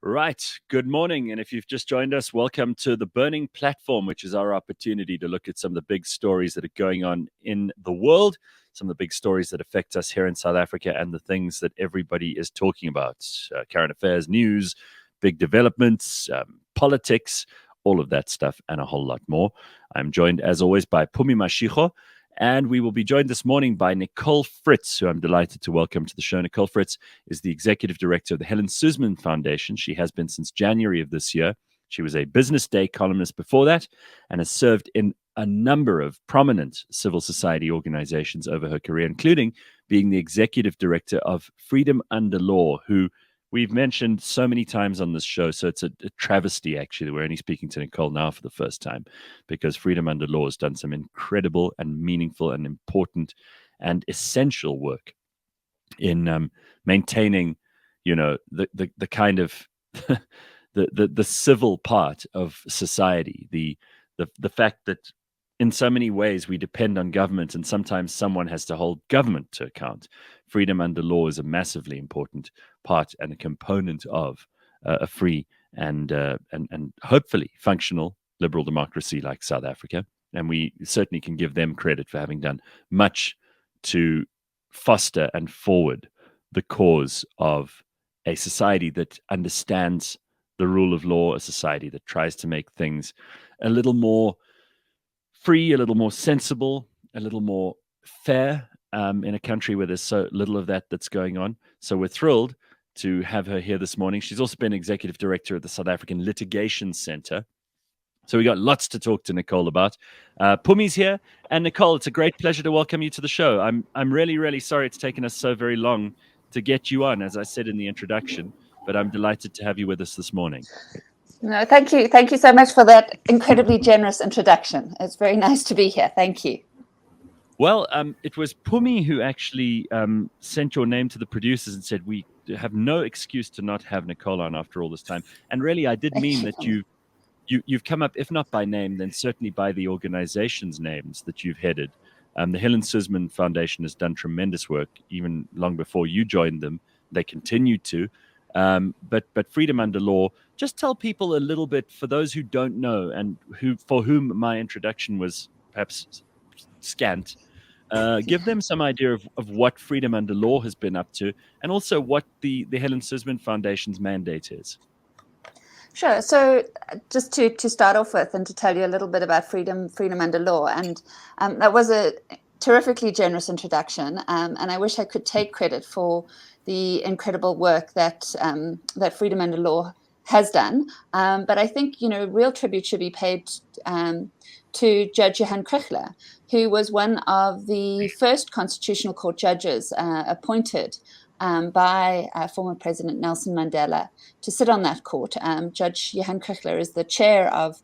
Right. Good morning. And if you've just joined us, welcome to The Burning Platform, which is our opportunity to look at some of the big stories that are going on in the world, some of the big stories that affect us here in South Africa, and the things that everybody is talking about. Current affairs, news, big developments, politics, all of that stuff, and a whole lot more. I'm joined, as always, by Phumi Mashego. And we will be joined this morning by Nicole Fritz, who I'm delighted to welcome to the show. Nicole Fritz is the executive director of the Helen Suzman Foundation. She has been since January of this year. She was a Business Day columnist before that and has served in a number of prominent civil society organizations over her career, including being the executive director of Freedom Under Law, who we've mentioned so many times on this show, so it's a travesty, actually. We're only speaking to Nicole now for the first time, because Freedom Under Law has done some incredible and meaningful and important and essential work in maintaining, the kind of the civil part of society, the fact that in so many ways we depend on government, and sometimes someone has to hold government to account. Freedom Under Law is a massively important part and a component of a free and hopefully functional liberal democracy like South Africa. And we certainly can give them credit for having done much to foster and forward the cause of a society that understands the rule of law, a society that tries to make things a little more free, a little more sensible, a little more fair, in a country where there's so little of that's going on. So we're thrilled to have her here this morning. She's also been executive director of the South African Litigation Center. So we got lots to talk to Nicole about. Pumi's here, and Nicole, it's a great pleasure to welcome you to the show. I'm really, really sorry it's taken us so very long to get you on, as I said in the introduction, but I'm delighted to have you with us this morning. No, thank you. Thank you so much for that incredibly generous introduction. It's very nice to be here. Thank you. Well, it was Phumi who actually sent your name to the producers and said, we have no excuse to not have Nicole on after all this time. And really, I did mean that you've come up, if not by name, then certainly by the organization's names that you've headed. The Helen Suzman Foundation has done tremendous work, even long before you joined them. They continue to. But Freedom Under Law, just tell people a little bit, for those who don't know and for whom my introduction was perhaps scant, give them some idea of what Freedom Under Law has been up to, and also what the Helen Suzman Foundation's mandate is. Sure. So just to start off with, and to tell you a little bit about Freedom Under Law, and that was a terrifically generous introduction, and I wish I could take credit for the incredible work that Freedom Under Law has done. But I think, real tribute should be paid to Judge Johan Krichler, who was one of the first Constitutional Court judges appointed by former President Nelson Mandela to sit on that court. Judge Johan Krichler is the chair of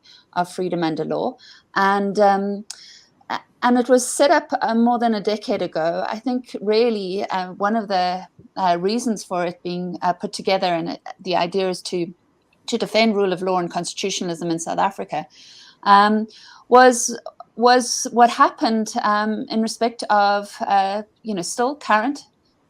Freedom Under Law. And it was set up more than a decade ago. I think really one of the reasons for it being put together, and the idea is to defend rule of law and constitutionalism in South Africa, was what happened in respect of still current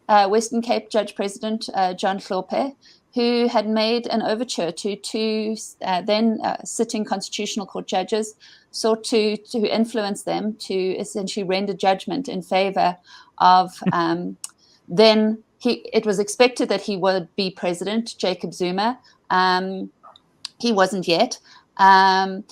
Western Cape Judge President John Hlophe, who had made an overture to two then sitting Constitutional Court judges, sought to influence them to essentially render judgment in favor of then it was expected that he would be president, Jacob Zuma. He wasn't yet. A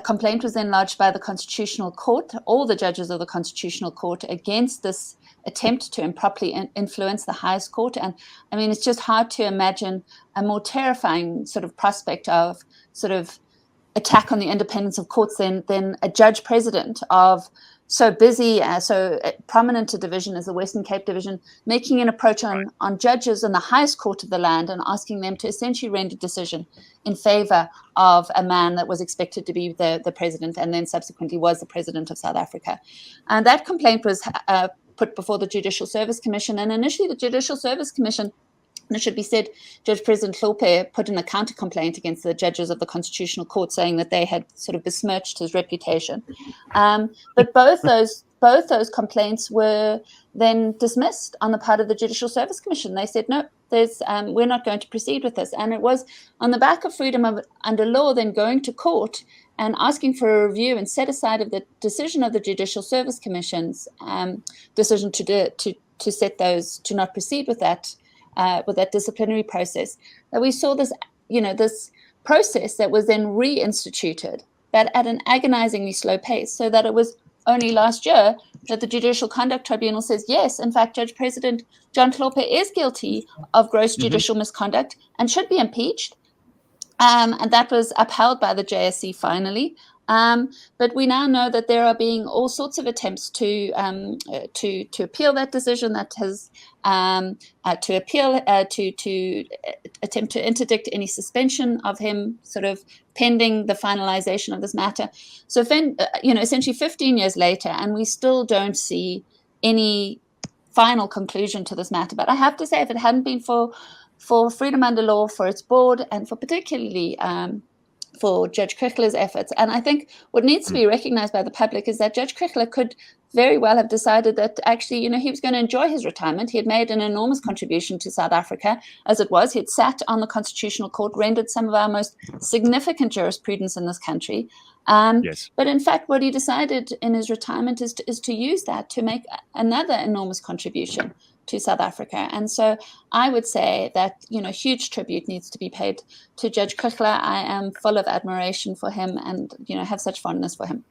complaint was then lodged by the Constitutional Court, all the judges of the Constitutional Court, against this attempt to improperly influence the highest court. And I mean, it's just hard to imagine a more terrifying sort of prospect of sort of attack on the independence of courts than a judge president of so busy, so prominent a division as the Western Cape Division, making an approach on judges in the highest court of the land and asking them to essentially render decision in favor of a man that was expected to be the president and then subsequently was the president of South Africa. And that complaint was put before the Judicial Service Commission. And initially the Judicial Service Commission, and it should be said, Judge President Hlophe put in a counter complaint against the judges of the Constitutional Court, saying that they had sort of besmirched his reputation. But both those both those complaints were then dismissed on the part of the Judicial Service Commission. They said, no, we're not going to proceed with this. And it was on the back of freedom under law then going to court and asking for a review and set aside of the decision of the Judicial Service Commission's decision to set those, to not proceed with that disciplinary process, that we saw this, this process that was then reinstituted, but at an agonizingly slow pace, so that it was only last year that the Judicial Conduct Tribunal says, yes, in fact, Judge President John Hlophe is guilty of gross judicial misconduct and should be impeached. And that was upheld by the JSC finally. But we now know that there are being all sorts of attempts to appeal that decision, that has to attempt to interdict any suspension of him, sort of pending the finalization of this matter. So, essentially 15 years later, and we still don't see any final conclusion to this matter. But I have to say, if it hadn't been for Freedom Under Law, for its board, and for particularly for Judge Krichla's efforts. And I think what needs to be recognized by the public is that Judge Krichla could very well have decided that actually, he was going to enjoy his retirement. He had made an enormous contribution to South Africa as it was. He'd sat on the Constitutional Court, rendered some of our most significant jurisprudence in this country. Yes. But in fact, what he decided in his retirement is to use that to make another enormous contribution to South Africa. And so I would say that, huge tribute needs to be paid to Judge Krichla. I am full of admiration for him and, have such fondness for him.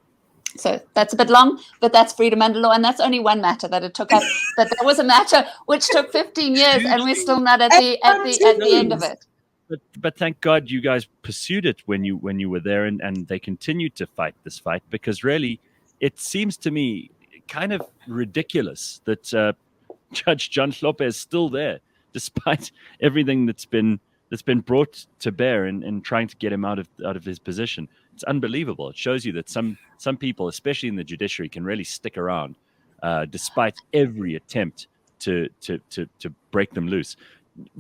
So that's a bit long, but that's Freedom Under Law. And that's only one matter that it took up. But there was a matter which took 15 years and we're still not at the end of it. But thank God you guys pursued it when you were there, and they continued to fight this fight, because really it seems to me kind of ridiculous that Judge John Hlophe is still there, despite everything that's been brought to bear in trying to get him out of his position. It's unbelievable. It shows you that some people, especially in the judiciary, can really stick around despite every attempt to break them loose.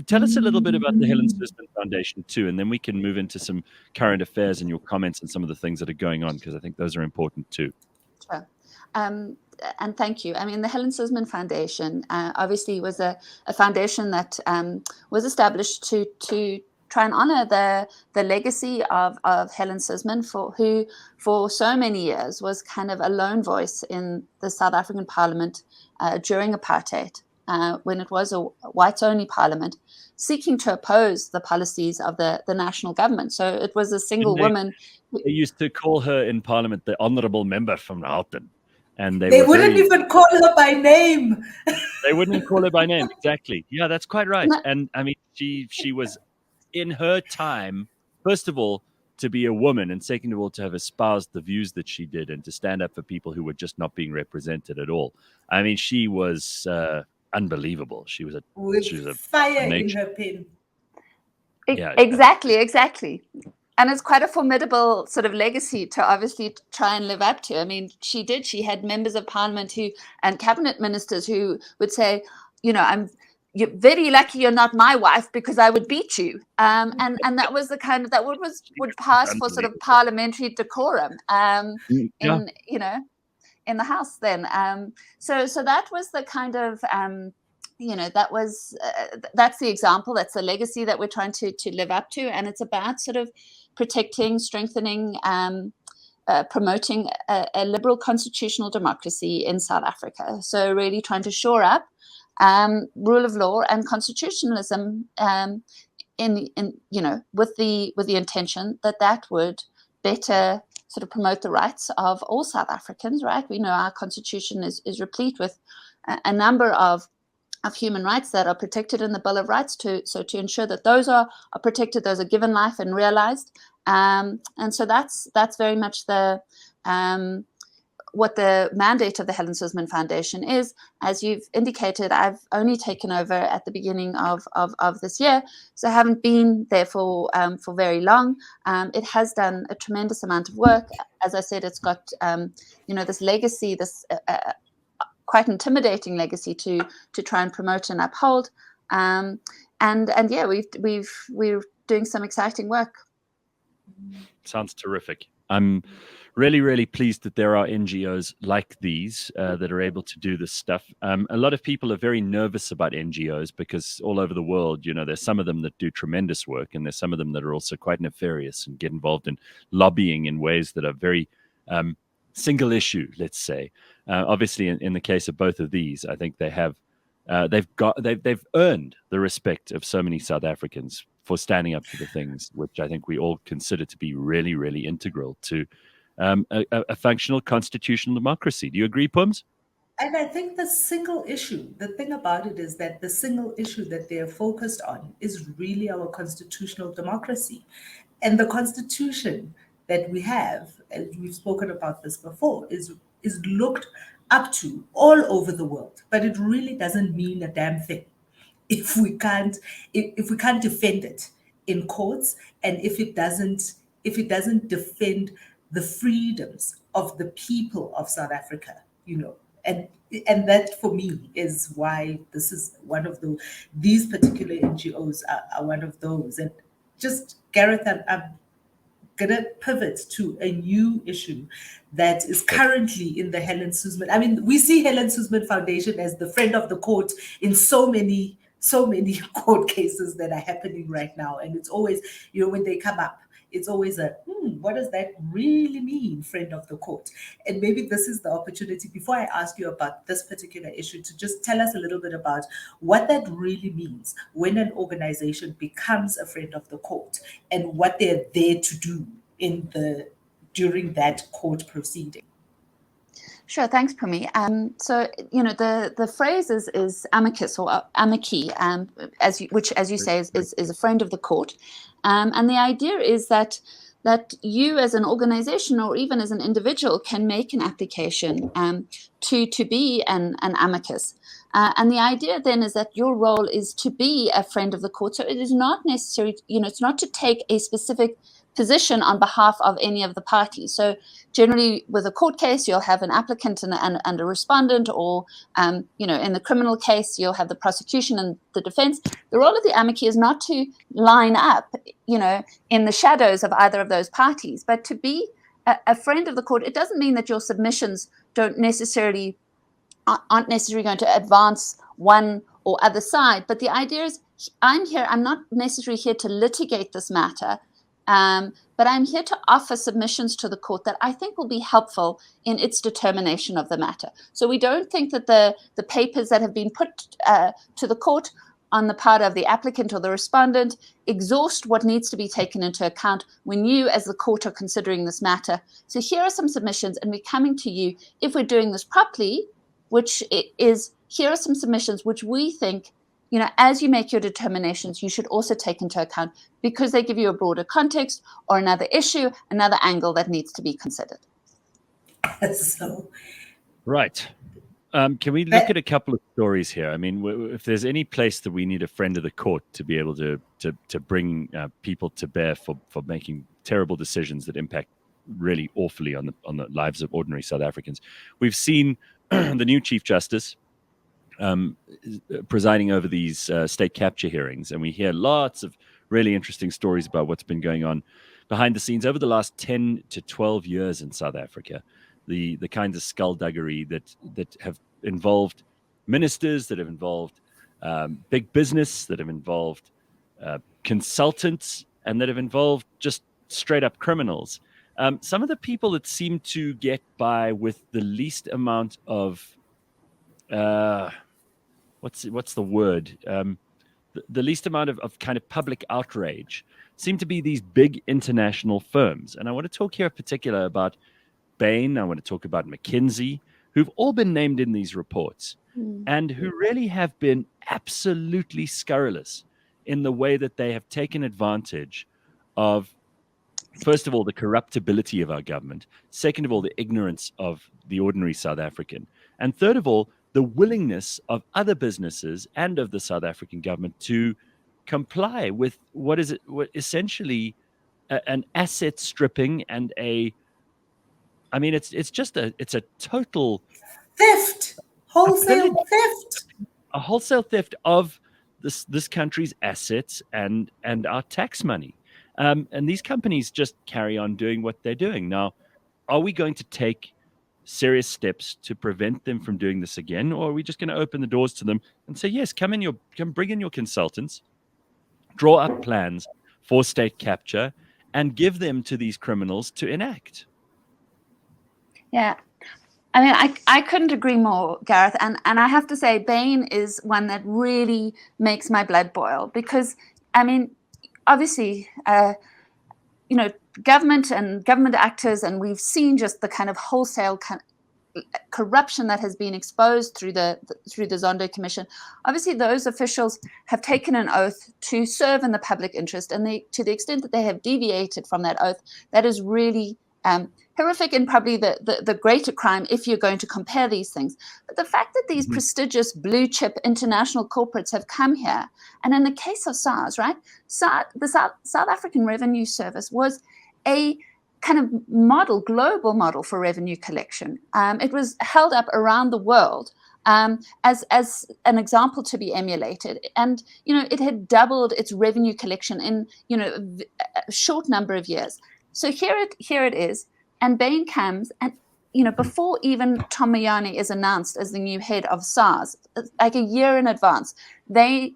Tell us a little bit about the Helen Suzman Foundation too, and then we can move into some current affairs and your comments on some of the things that are going on, because I think those are important too. Sure. And thank you. I mean, the Helen Suzman Foundation obviously was a foundation that was established to try and honor the legacy of Helen Suzman, who for so many years was kind of a lone voice in the South African Parliament during apartheid, when it was a whites-only parliament, seeking to oppose the policies of the national government. So it was a single woman. They used to call her in Parliament the honourable member from Gauteng. And they wouldn't even call her by name. They wouldn't call her by name. Exactly. Yeah, that's quite right. And I mean, she was, in her time, first of all, to be a woman, and second of all, to have espoused the views that she did and to stand up for people who were just not being represented at all. I mean, she was unbelievable. She was a fire in her pen. Yeah, exactly. And it's quite a formidable sort of legacy to obviously try and live up to. I mean, she had members of parliament and cabinet ministers who would say, you're very lucky you're not my wife, because I would beat you. And that was the kind of, that would pass for sort of parliamentary decorum in the House then. So that was the kind of, that's the example, that's the legacy that we're trying to live up to. And it's about sort of protecting, strengthening, promoting a liberal constitutional democracy in South Africa. So really trying to shore up rule of law and constitutionalism with the intention that would better sort of promote the rights of all South Africans, right? We know our constitution is replete with a number of human rights that are protected in the Bill of Rights, to ensure that those are protected, those are given life and realized. And so that's very much what the mandate of the Helen Suzman Foundation is. As you've indicated, I've only taken over at the beginning of this year, so I haven't been there for very long. It has done a tremendous amount of work. As I said, it's got this legacy, this quite intimidating legacy to try and promote and uphold. And yeah, we're doing some exciting work. Sounds terrific. I'm really, really pleased that there are NGOs like these that are able to do this stuff. A lot of people are very nervous about NGOs because all over the world, there's some of them that do tremendous work, and there's some of them that are also quite nefarious and get involved in lobbying in ways that are very single issue, let's say. Obviously, in the case of both of these, I think they have they've earned the respect of so many South Africans for standing up for the things which I think we all consider to be really, really integral to a functional constitutional democracy. Do you agree, Pums? And I think the thing about it is that the single issue that they're focused on is really our constitutional democracy. And the constitution that we have, and we've spoken about this before, is looked up to all over the world. But it really doesn't mean a damn thing if we can't defend it in courts, and if it doesn't defend the freedoms of the people of South Africa, and that for me is why this is one of these particular NGOs are one of those. And just, Gareth, I'm gonna pivot to a new issue that is currently in the Helen Suzman. I mean, we see Helen Suzman Foundation as the friend of the court in so many court cases that are happening right now. And it's always, when they come up, it's always what does that really mean, friend of the court? And maybe this is the opportunity, before I ask you about this particular issue, to just tell us a little bit about what that really means when an organization becomes a friend of the court and what they're there to do during that court proceeding. Sure, thanks, Pumi. So, the phrase is amicus or amici, which, as you say, is a friend of the court. And the idea is that you as an organization or even as an individual can make an application to be an amicus. And the idea then is that your role is to be a friend of the court. So it is not necessary, it's not to take a specific position on behalf of any of the parties. So generally with a court case, you'll have an applicant and a respondent, or, in the criminal case, you'll have the prosecution and the defense. The role of the amici is not to line up, in the shadows of either of those parties, but to be a friend of the court. It doesn't mean that your submissions aren't necessarily going to advance one or other side. But the idea is I'm not necessarily here to litigate this matter. But I'm here to offer submissions to the court that I think will be helpful in its determination of the matter. So we don't think that the papers that have been put to the court on the part of the applicant or the respondent exhaust what needs to be taken into account when you as the court are considering this matter. So here are some submissions, and we're coming to you, if we're doing this properly, which is, here are some submissions which we think, as you make your determinations, you should also take into account, because they give you a broader context or another issue, another angle that needs to be considered. Right. Can we look at a couple of stories here? I mean, if there's any place that we need a friend of the court to be able to bring people to bear for making terrible decisions that impact really awfully on the lives of ordinary South Africans, we've seen the new Chief Justice presiding over these state capture hearings, and we hear lots of really interesting stories about what's been going on behind the scenes over the last 10 to 12 years in South Africa. The kinds of skullduggery that have involved ministers, that have involved big business, that have involved consultants, and that have involved just straight up criminals. Some of the people that seem to get by with the least amount of what's the word? The least amount of kind of public outrage seem to be these big international firms. And I want to talk here in particular about Bain. I want to talk about McKinsey, who've all been named in these reports and who really have been absolutely scurrilous in the way that they have taken advantage of, first of all, the corruptibility of our government. Second of all, the ignorance of the ordinary South African. And third of all, the willingness of other businesses and of the South African government to comply with what essentially an asset stripping and it's a total theft, wholesale theft, a wholesale theft of this country's assets and our tax money. And these companies just carry on doing what they're doing. Now, are we going to take serious steps to prevent them from doing this again, or are we just going to open the doors to them and say, yes, come bring in your consultants, draw up plans for state capture, and give them to these criminals to enact? Yeah. I mean, I couldn't agree more, Gareth. And I have to say, Bain is one that really makes my blood boil because, I mean, obviously, government and government actors, and we've seen just the kind of wholesale corruption that has been exposed through the Zondo Commission. Obviously, those officials have taken an oath to serve in the public interest, and to the extent that they have deviated from that oath, that is really horrific and probably the greater crime if you're going to compare these things. But the fact that these prestigious blue chip international corporates have come here, and in the case of SARS, right, the South African Revenue Service was a kind of global model for revenue collection. It was held up around the world as an example to be emulated. And, it had doubled its revenue collection in, a short number of years. So here it is. And Bain comes and, before even Tom Moyane is announced as the new head of SARS, like a year in advance, they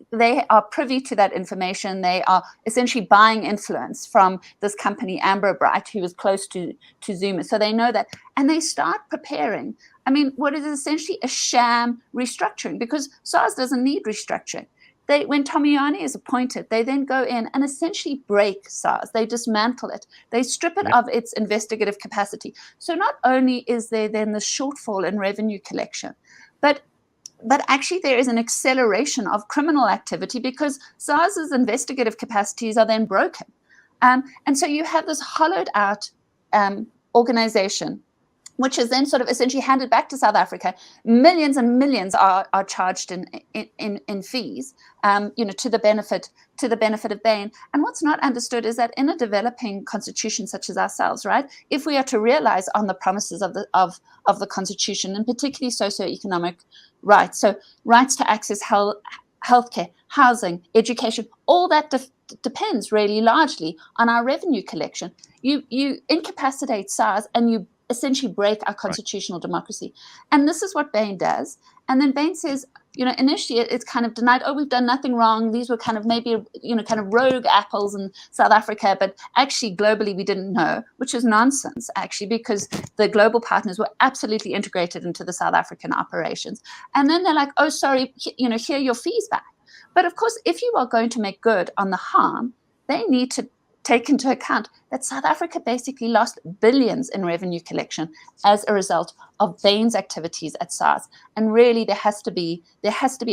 are privy to that information. They are essentially buying influence from this company, Amber Bright, who was close to Zuma. So they know that. And they start preparing, what is essentially a sham restructuring, because SARS doesn't need restructuring. When Tom Moyane is appointed, they then go in and essentially break SARS. They dismantle it. They strip it of its investigative capacity. So not only is there then the shortfall in revenue collection, but actually there is an acceleration of criminal activity because SARS's investigative capacities are then broken. And so you have this hollowed out organization, which is then sort of essentially handed back to South Africa. Millions and millions are charged in fees, to the benefit of Bain. And what's not understood is that in a developing constitution such as ourselves, right, if we are to realize on the promises of the constitution, and particularly socioeconomic rights, so rights to access healthcare, housing, education, all that depends really largely on our revenue collection. You incapacitate SARS and you essentially break our constitutional democracy. And this is what Bain does. And then Bain says, initially it's kind of denied, we've done nothing wrong. These were kind of maybe, kind of rogue apples in South Africa, but actually globally we didn't know, which is nonsense actually, because the global partners were absolutely integrated into the South African operations. And then they're like, oh, sorry, here are your fees back. But of course, if you are going to make good on the harm, they need to take into account that South Africa basically lost billions in revenue collection as a result of Bain's activities at SARS. And really, there has to be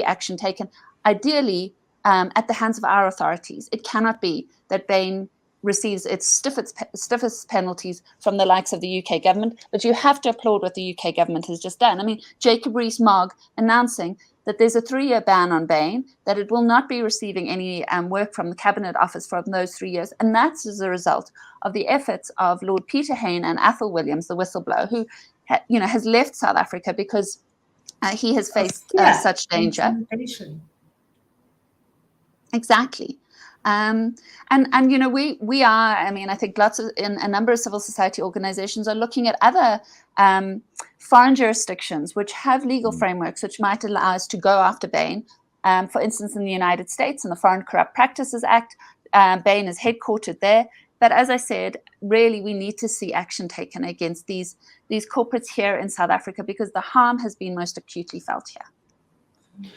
action taken, ideally at the hands of our authorities. It cannot be that Bain receives its stiffest penalties from the likes of the UK government, but you have to applaud what the UK government has just done. Jacob Rees-Mogg announcing that there's a 3-year ban on Bain, that it will not be receiving any work from the Cabinet Office for those 3 years. And that's as a result of the efforts of Lord Peter Hain and Athol Williams, the whistleblower, who has left South Africa because he has faced such danger. Exactly. And we are, I think a number of civil society organizations are looking at other foreign jurisdictions which have legal frameworks which might allow us to go after Bain. For instance, in the United States, in the Foreign Corrupt Practices Act, Bain is headquartered there. But as I said, really, we need to see action taken against these corporates here in South Africa because the harm has been most acutely felt here.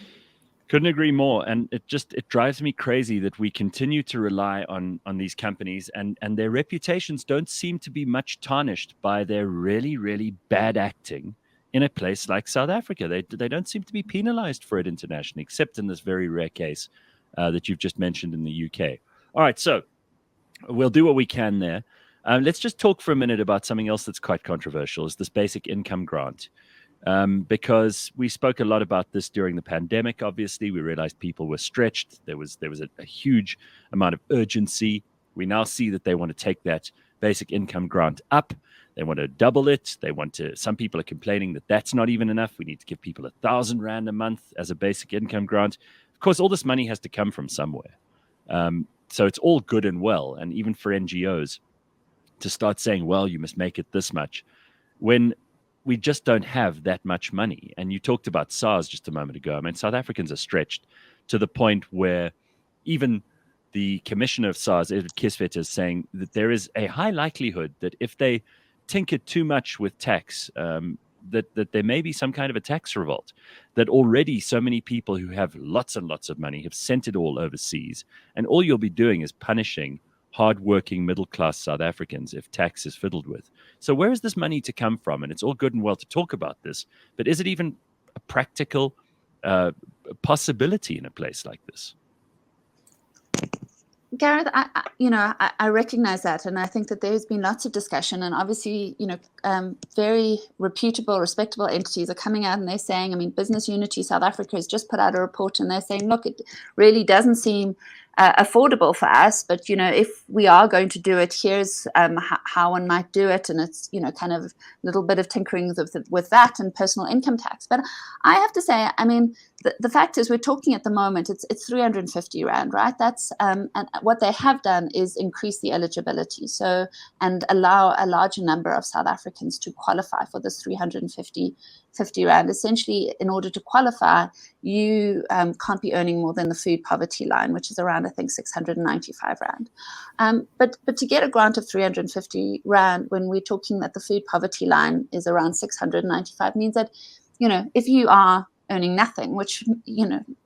Couldn't agree more. And it drives me crazy that we continue to rely on these companies and their reputations don't seem to be much tarnished by their really, really bad acting in a place like South Africa. They don't seem to be penalized for it internationally, except in this very rare case that you've just mentioned in the UK. All right, so we'll do what we can there. Let's just talk for a minute about something else that's quite controversial, is this basic income grant. Because we spoke a lot about this during the pandemic. Obviously, we realized people were stretched. There was a huge amount of urgency. We now see that they want to take that basic income grant up. They want to double it. Some people are complaining that that's not even enough. We need to give people 1,000 Rand a month as a basic income grant. Of course, all this money has to come from somewhere. So it's all good and well. And even for NGOs to start saying, well, you must make it this much, when we just don't have that much money. And you talked about SARS just a moment ago. I mean, South Africans are stretched to the point where even the commissioner of SARS, Edward Kisvet, is saying that there is a high likelihood that if they tinker too much with tax, that there may be some kind of a tax revolt, that already so many people who have lots and lots of money have sent it all overseas. And all you'll be doing is punishing hardworking middle-class South Africans if tax is fiddled with. So where is this money to come from? And it's all good and well to talk about this, but is it even a practical possibility in a place like this? Gareth, I recognize that, and I think that there's been lots of discussion, and obviously, very reputable, respectable entities are coming out and they're saying, I mean, Business Unity South Africa has just put out a report and they're saying, look, it really doesn't seem affordable for us, but if we are going to do it, here's how one might do it, and it's kind of a little bit of tinkering with that and personal income tax. But I have to say, I mean, the fact is, we're talking at the moment, it's 350 rand, right? That's and what they have done is increase the eligibility, and allow a larger number of South Africans to qualify for this 350 rand. Essentially, in order to qualify, you can't be earning more than the food poverty line, which is around, I think, 695 rand. But to get a grant of 350 rand, when we're talking that the food poverty line is around 695, means that if you are earning nothing, which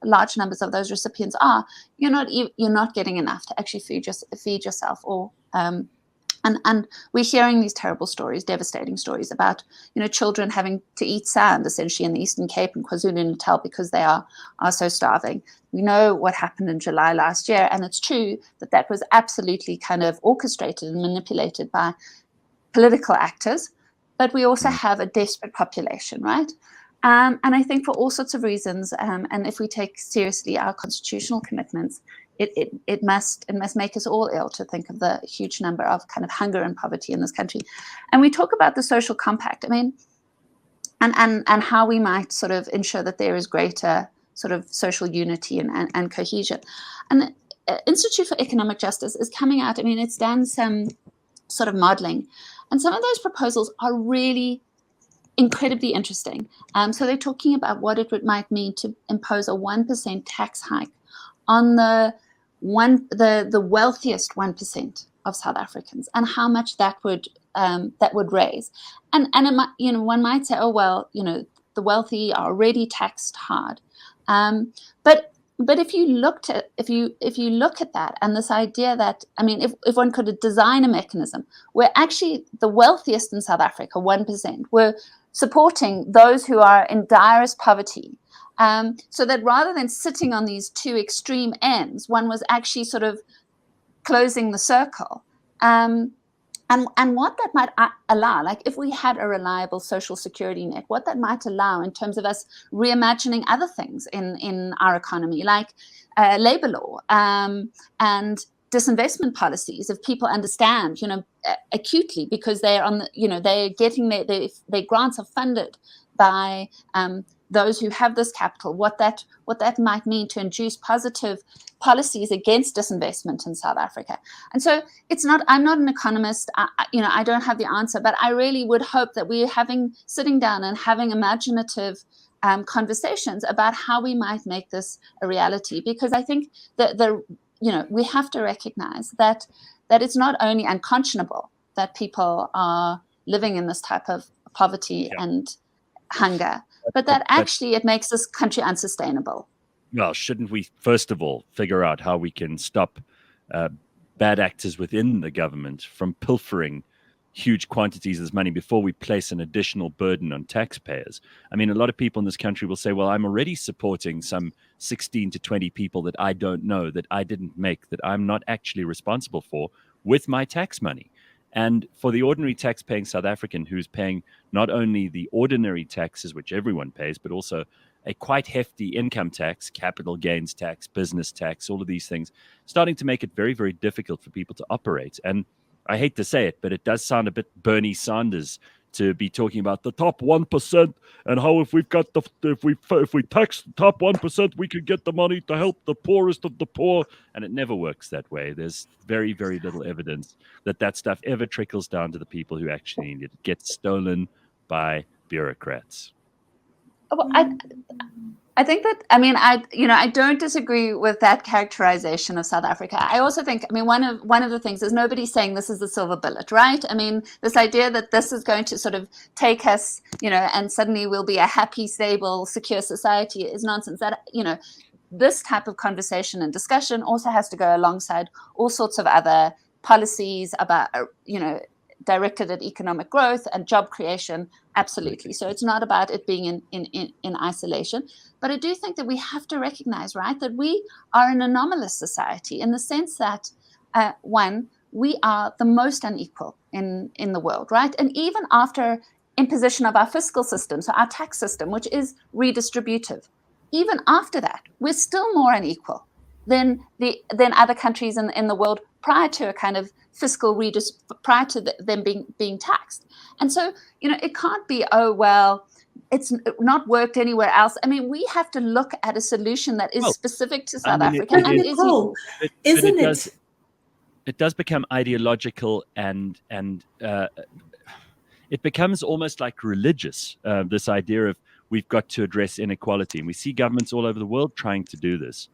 large numbers of those recipients are, you're not getting enough to actually feed yourself, or and we're hearing these terrible stories, devastating stories about children having to eat sand essentially in the Eastern Cape and KwaZulu-Natal because they are so starving. We know what happened in July last year, and it's true that was absolutely kind of orchestrated and manipulated by political actors. But we also have a desperate population, right? And I think for all sorts of reasons, and if we take seriously our constitutional commitments, it must make us all ill to think of the huge number of kind of hunger and poverty in this country. And we talk about the social compact, I mean, and how we might sort of ensure that there is greater sort of social unity and cohesion. And the Institute for Economic Justice is coming out, I mean, it's done some sort of modeling, and some of those proposals are really incredibly interesting. So they're talking about what it might mean to impose a 1% tax hike on the wealthiest 1% of South Africans, and how much that would raise. And it might, one might say, oh well, the wealthy are already taxed hard, but if you look at that, and this idea that, I mean, if one could design a mechanism where actually the wealthiest in South Africa, 1%, were supporting those who are in direst poverty, so that rather than sitting on these two extreme ends, one was actually sort of closing the circle. And what that might allow, like if we had a reliable social security net, what that might allow in terms of us reimagining other things in our economy, like labor law and disinvestment policies, if people understand, acutely, because they're on the, they're getting their grants are funded by those who have this capital, what that might mean to induce positive policies against disinvestment in South Africa. And so I'm not an economist, I don't have the answer, but I really would hope that we're sitting down and having imaginative conversations about how we might make this a reality, because I think that we have to recognize that it's not only unconscionable that people are living in this type of poverty and hunger, but that actually it makes this country unsustainable. Well, shouldn't we first of all figure out how we can stop bad actors within the government from pilfering huge quantities of this money before we place an additional burden on taxpayers? I mean, a lot of people in this country will say, well, I'm already supporting some 16 to 20 people that I don't know, that I didn't make, that I'm not actually responsible for with my tax money. And for the ordinary tax-paying South African who's paying not only the ordinary taxes, which everyone pays, but also a quite hefty income tax, capital gains tax, business tax, all of these things, starting to make it very, very difficult for people to operate. And I hate to say it, but it does sound a bit Bernie Sanders to be talking about the top 1% and how if we tax the top 1%, we could get the money to help the poorest of the poor. And it never works that way. There's very, very little evidence that stuff ever trickles down to the people who actually need it. It gets stolen by bureaucrats. Well, I think that, I don't disagree with that characterization of South Africa. I also think, one of the things is nobody's saying this is the silver bullet, right? This idea that this is going to sort of take us, and suddenly we'll be a happy, stable, secure society is nonsense. That, this type of conversation and discussion also has to go alongside all sorts of other policies about, directed at economic growth and job creation. Absolutely. So it's not about it being in isolation. But I do think that we have to recognize, right, that we are an anomalous society in the sense that, one, we are the most unequal in the world, right? And even after imposition of our fiscal system, so our tax system, which is redistributive, even after that, we're still more unequal than other countries in the world prior to a kind of fiscal prior to them being taxed. And so, it can't be, oh, well, it's not worked anywhere else. We have to look at a solution that is specific to South Africa. It does become ideological and it becomes almost like religious, this idea of we've got to address inequality. And we see governments all over the world trying to do this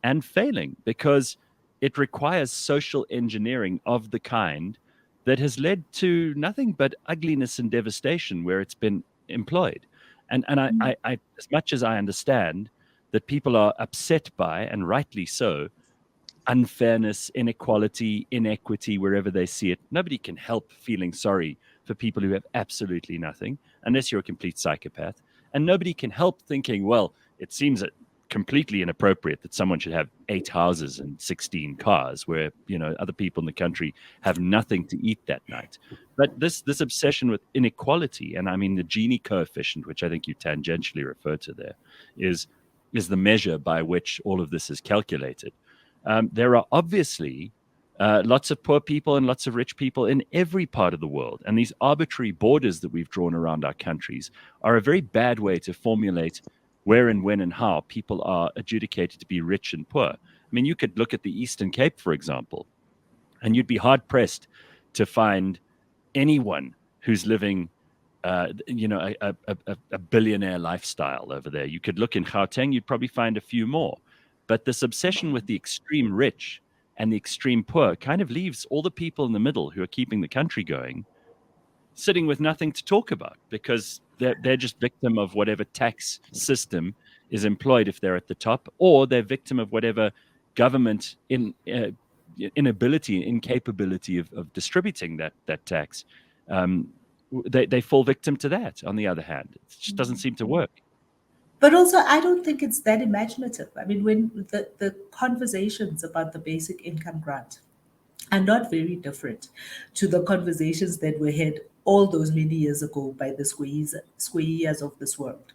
and failing because it requires social engineering of the kind that has led to nothing but ugliness and devastation where it's been employed. And I as much as I understand that people are upset by, and rightly so, unfairness, inequality, inequity, wherever they see it, nobody can help feeling sorry for people who have absolutely nothing, unless you're a complete psychopath. And nobody can help thinking, well, it seems completely inappropriate that someone should have 8 houses and 16 cars where, other people in the country have nothing to eat that night. But this obsession with inequality, and the Gini coefficient, which I think you tangentially refer to there, is the measure by which all of this is calculated. There are obviously lots of poor people and lots of rich people in every part of the world. And these arbitrary borders that we've drawn around our countries are a very bad way to formulate where and when and how people are adjudicated to be rich and poor. You could look at the Eastern Cape, for example, and you'd be hard-pressed to find anyone who's living a billionaire lifestyle over there. You could look in Gauteng, you'd probably find a few more. But this obsession with the extreme rich and the extreme poor kind of leaves all the people in the middle who are keeping the country going sitting with nothing to talk about because they're just victim of whatever tax system is employed if they're at the top, or they're victim of whatever government incapability of distributing that tax. They fall victim to that, on the other hand. It just doesn't seem to work. But also, I don't think it's that imaginative. When the conversations about the basic income grant are not very different to the conversations that were had all those many years ago by the squeezers of this world.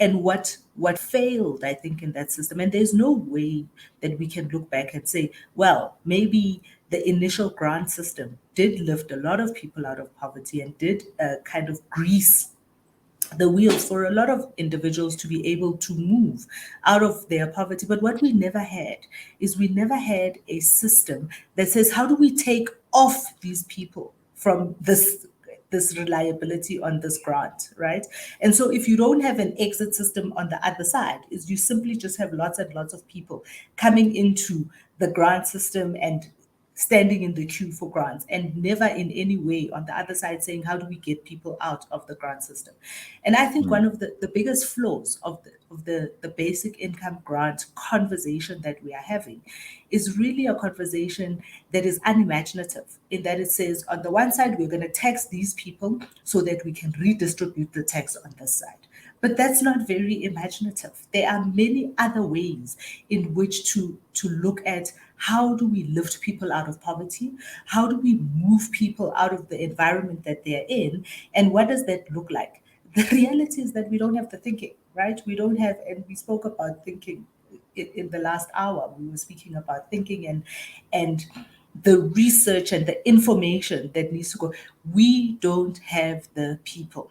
And what failed, I think, in that system, and there's no way that we can look back and say, well, maybe the initial grant system did lift a lot of people out of poverty and did kind of grease the wheels for a lot of individuals to be able to move out of their poverty. But what we never had is a system that says, how do we take off these people from this reliability on this grant, right? And so if you don't have an exit system on the other side, is you simply just have lots and lots of people coming into the grant system and standing in the queue for grants, and never in any way on the other side saying, how do we get people out of the grant system? And I think one of the biggest flaws of the basic income grant conversation that we are having is really a conversation that is unimaginative, in that it says, on the one side, we're going to tax these people so that we can redistribute the tax on this side. But that's not very imaginative. There are many other ways in which to look at how do we lift people out of poverty? How do we move people out of the environment that they're in? And what does that look like? The reality is that we don't have the thinking, right? We don't have, and we spoke about thinking in the last hour. We were speaking about thinking and the research and the information that needs to go. We don't have the people.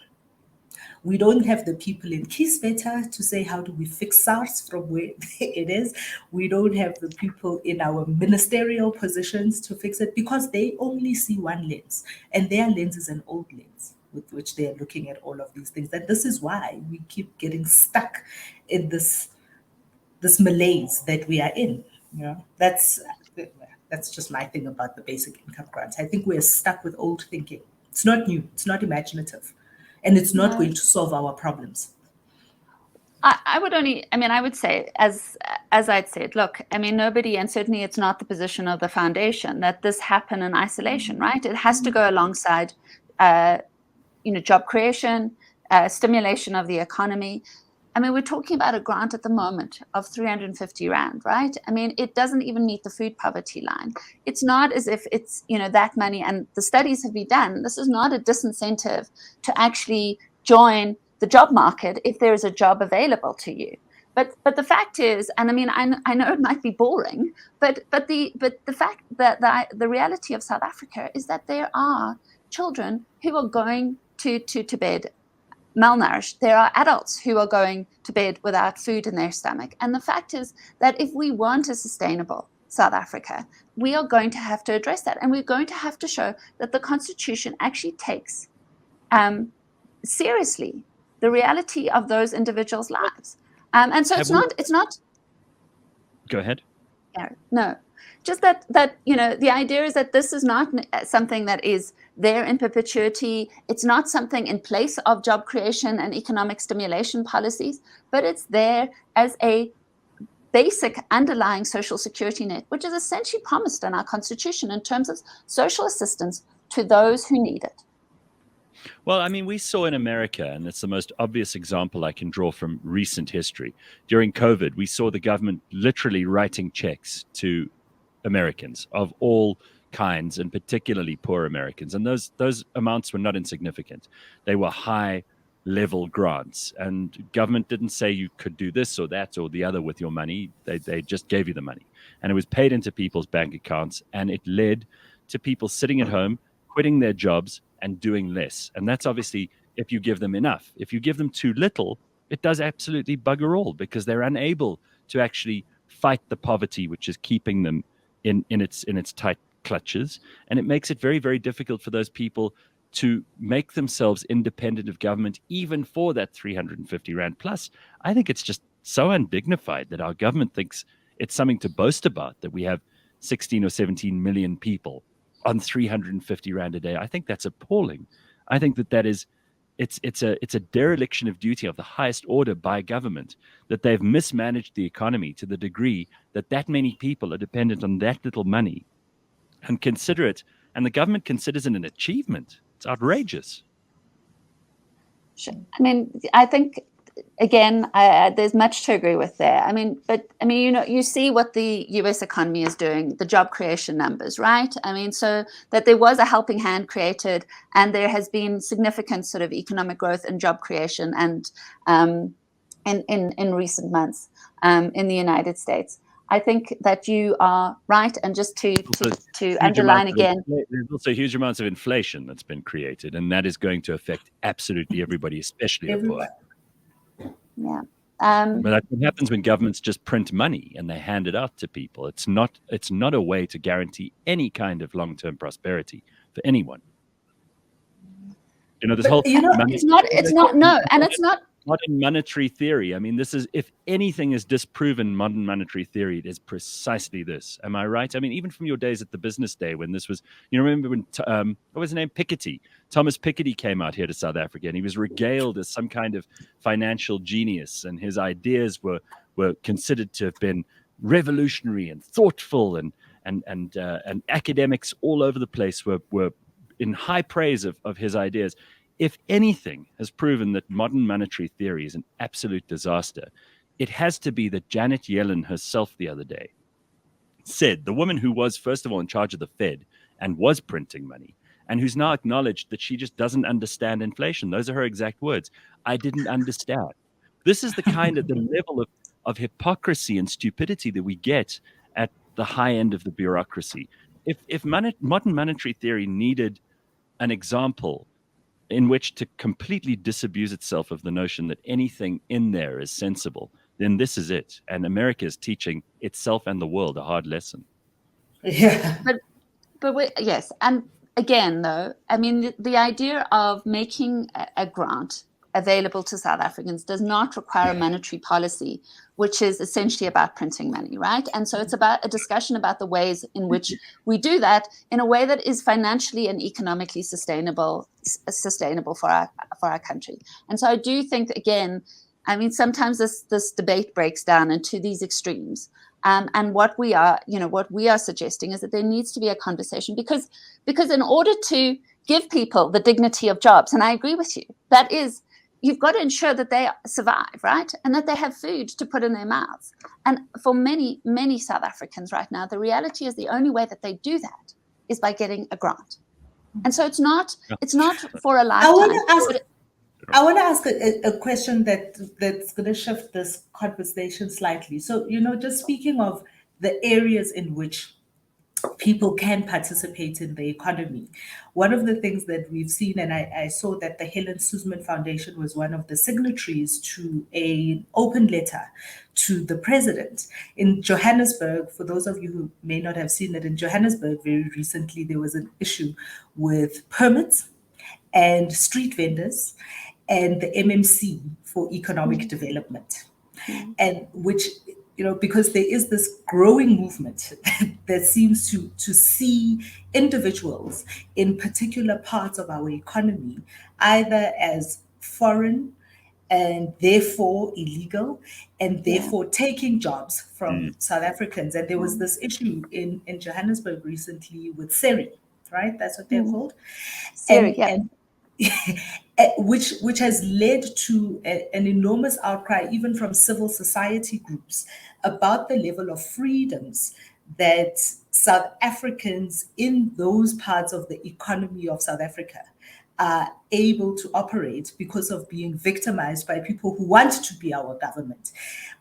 We don't have the people in Kisbeta to say, how do we fix SARS from where it is? We don't have the people in our ministerial positions to fix it, because they only see one lens, and their lens is an old lens with which they are looking at all of these things. And this is why we keep getting stuck in this malaise that we are in. You know, that's just my thing about the basic income grants. I think we're stuck with old thinking. It's not new, it's not imaginative, and it's not going to solve our problems. I would say, as I'd said, look, I mean, nobody, and certainly it's not the position of the foundation that this happen in isolation, right? It has to go alongside, job creation, stimulation of the economy. I mean, we're talking about a grant at the moment of 350 Rand, right? I mean, it doesn't even meet the food poverty line. It's not as if it's, that money, and the studies have been done. This is not a disincentive to actually join the job market if there is a job available to you. But the fact is, and I mean, I know it might be boring, but the fact that the reality of South Africa is that there are children who are going to bed malnourished. There are adults who are going to bed without food in their stomach. And the fact is that if we want a sustainable South Africa, we are going to have to address that. And we're going to have to show that the Constitution actually takes seriously the reality of those individuals' lives. And so it's not. Go ahead. No, just that the idea is that this is not something that is there in perpetuity. It's not something in place of job creation and economic stimulation policies, but it's there as a basic underlying social security net, which is essentially promised in our Constitution in terms of social assistance to those who need it. Well, I mean, we saw in America, and it's the most obvious example I can draw from recent history. During COVID, we saw the government literally writing checks to Americans of all kinds, and particularly poor Americans. And those amounts were not insignificant. They were high-level grants, and government didn't say you could do this or that or the other with your money. They just gave you the money, and it was paid into people's bank accounts, and it led to people sitting at home, quitting their jobs, and doing less. And that's obviously if you give them enough. If you give them too little, it does absolutely bugger all, because they're unable to actually fight the poverty which is keeping them in its tight clutches. And it makes it very, very difficult for those people to make themselves independent of government, even for that 350 Rand plus. I think it's just so undignified that our government thinks it's something to boast about, that we have 16 or 17 million people on 350 Rand a day. I think that's appalling. I think that is, it's a dereliction of duty of the highest order by government, that they've mismanaged the economy to the degree that many people are dependent on that little money, and the government considers it an achievement. It's outrageous. Sure. I mean, I think, again, there's much to agree with there. I mean, you see what the US economy is doing, the job creation numbers, right? I mean, so that there was a helping hand created, and there has been significant sort of economic growth and job creation, and in recent months in the United States. I think that you are right, and just to underline again, there's also huge amounts of inflation that's been created, and that is going to affect absolutely everybody, especially the poor. Yeah. But that's what happens when governments just print money and they hand it out to people. It's not a way to guarantee any kind of long-term prosperity for anyone. This whole it's not modern monetary theory. I mean, this is, if anything is disproven modern monetary theory, it is precisely this. Am I right? I mean, even from your days at the Business Day, when this was, remember when, what was his name? Thomas Piketty came out here to South Africa, and he was regaled as some kind of financial genius, and his ideas were considered to have been revolutionary and thoughtful, and academics all over the place were in high praise of his ideas. If anything has proven that modern monetary theory is an absolute disaster, it has to be that Janet Yellen herself the other day said, the woman who was, first of all, in charge of the Fed and was printing money, and who's now acknowledged that she just doesn't understand inflation. Those are her exact words. I didn't understand. This is the level of hypocrisy and stupidity that we get at the high end of the bureaucracy. if modern monetary theory needed an example in which to completely disabuse itself of the notion that anything in there is sensible, then this is it. And America is teaching itself and the world a hard lesson. Yeah. Yes. And again, though, I mean, the idea of making a grant available to South Africans does not require a monetary policy, which is essentially about printing money, right? And so it's about a discussion about the ways in which we do that in a way that is financially and economically sustainable for our country. And so I do think, again, I mean, sometimes this debate breaks down into these extremes. And what we are suggesting is that there needs to be a conversation because in order to give people the dignity of jobs, and I agree with you, that is, you've got to ensure that they survive, right? And that they have food to put in their mouths. And for many, many South Africans right now, the reality is the only way that they do that is by getting a grant. And so it's not for a lifetime. I want to ask a question that's going to shift this conversation slightly. So, just speaking of the areas in which people can participate in the economy, one of the things that we've seen, and I saw that the Helen Suzman Foundation was one of the signatories to an open letter to the president. In Johannesburg, for those of you who may not have seen it, in Johannesburg very recently, there was an issue with permits and street vendors and the MMC for economic development. And which, because there is this growing movement that seems to see individuals in particular parts of our economy either as foreign and therefore illegal and therefore taking jobs from South Africans. And there was this issue in Johannesburg recently with Seri, right? That's what they're called. Seri, and which has led to an enormous outcry, even from civil society groups, about the level of freedoms that South Africans in those parts of the economy of South Africa are able to operate because of being victimized by people who want to be our government.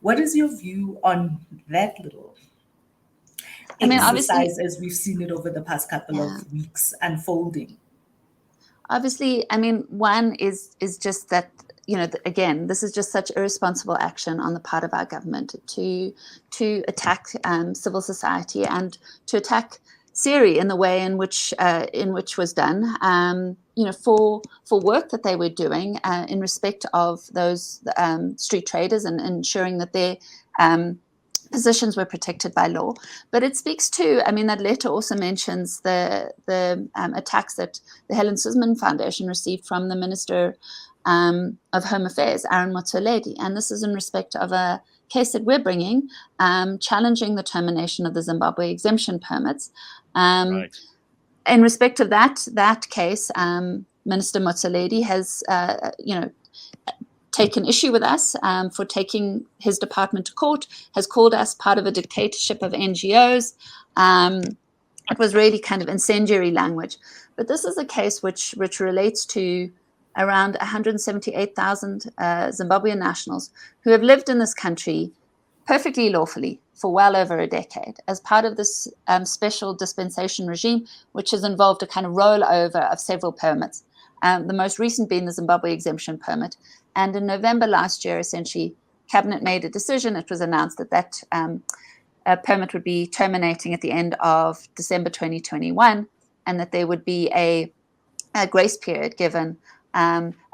What is your view on that little exercise as we've seen it over the past couple of weeks unfolding? Obviously, I mean, one is just that, again, this is just such irresponsible action on the part of our government to attack civil society and to attack Seri in the way in which was done, for work that they were doing in respect of those street traders and ensuring that their positions were protected by law. But it speaks to, I mean, that letter also mentions the attacks that the Helen Suzman Foundation received from the Minister of Home Affairs, Aaron Motsoaledi. And this is in respect of a case that we're bringing, challenging the termination of the Zimbabwe exemption permits. Right. In respect of that case, Minister Motsoaledi has, taken issue with us for taking his department to court, has called us part of a dictatorship of NGOs. It was really kind of incendiary language. But this is a case which relates to around 178,000 Zimbabwean nationals who have lived in this country perfectly lawfully for well over a decade as part of this special dispensation regime, which has involved a kind of rollover of several permits, the most recent being the Zimbabwe exemption permit. And in November last year, essentially, Cabinet made a decision. It was announced that permit would be terminating at the end of December 2021, and that there would be a grace period given,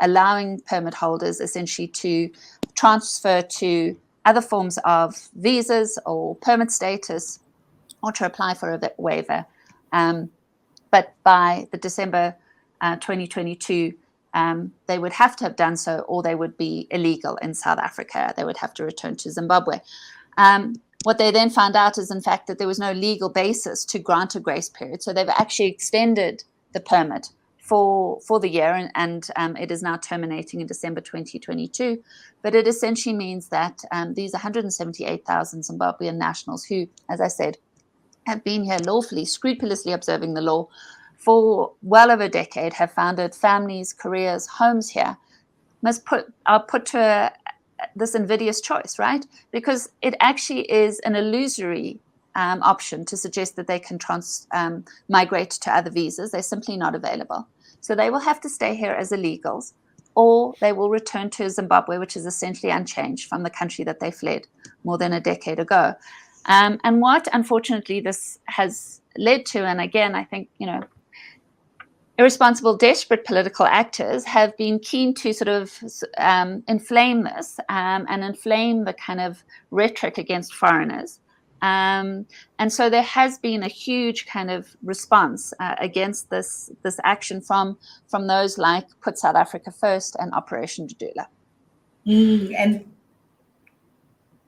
allowing permit holders essentially to transfer to other forms of visas or permit status or to apply for a waiver. But by the December 2022, they would have to have done so, or they would be illegal in South Africa. They would have to return to Zimbabwe. What they then found out is, in fact, that there was no legal basis to grant a grace period. So they've actually extended the permit for the year, and it is now terminating in December 2022. But it essentially means that these 178,000 Zimbabwean nationals who, as I said, have been here lawfully, scrupulously observing the law, for well over a decade, have founded families, careers, homes here, are put to this invidious choice, right? Because it actually is an illusory option to suggest that they can migrate to other visas. They're simply not available. So they will have to stay here as illegals, or they will return to Zimbabwe, which is essentially unchanged from the country that they fled more than a decade ago. And what, unfortunately, this has led to, and again, I think, irresponsible, desperate political actors have been keen to sort of inflame this and inflame the kind of rhetoric against foreigners. And so there has been a huge kind of response against this action from those like Put South Africa First and Operation Dudula.